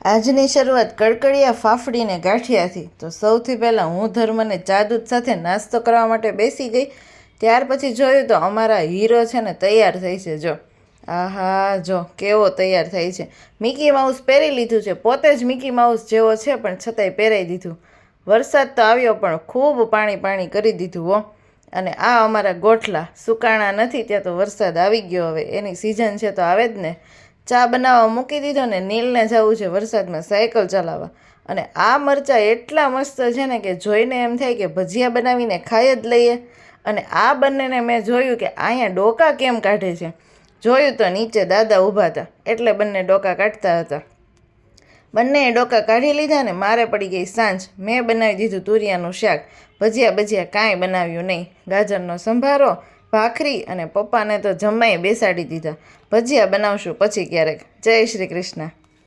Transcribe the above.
આજની શરૂઆત કડકડિયા ફાફડીને ગાંઠિયાથી। તો સૌથી પહેલાં હું ધર્મને ચા દૂધ સાથે નાસ્તો કરવા માટે બેસી ગઈ। ત્યાર પછી જોયું તો અમારા હીરો છે ને તૈયાર થઈ છે। જો આહા, જો કેવો તૈયાર થાય છે। મિકી માઉસ પહેરી લીધું છે, પોતે જ મિકી માઉસ જેવો છે પણ છતાંય પહેરાવી દીધું। વરસાદ તો આવ્યો પણ ખૂબ પાણી કરી દીધું હો। અને આ અમારા ગોઠલા સુકાણા નથી, ત્યાં તો વરસાદ આવી ગયો। હવે એની સિઝન છે તો આવે જ ને। ચા બનાવવા મૂકી દીધો ને નીલને જવું છે વરસાદમાં સાયકલ ચલાવવા। અને આ મરચાં એટલા મસ્ત છે ને કે જોઈને એમ થાય કે ભજીયા બનાવીને ખાઈ જ લઈએ। અને આ બંનેને મેં જોયું કે અહીંયા ડોકા કેમ કાઢે છે। જોયું તો નીચે દાદા ઊભા હતા એટલે બંને ડોકા કાઢતા હતા। બંનેએ ડોકા કાઢી લીધા ને મારે પડી ગઈ સાંજ। મેં બનાવી દીધું તુરિયાનું શાક, ભજીયા કાંઈ બનાવ્યું નહીં। ગાજરનો સંભારો, ભાખરી અને પપ્પાને તો જમાઈ બેસાડી દીધા। ભજીયા બનાવશું પછી ક્યારેક। જય શ્રી કૃષ્ણ।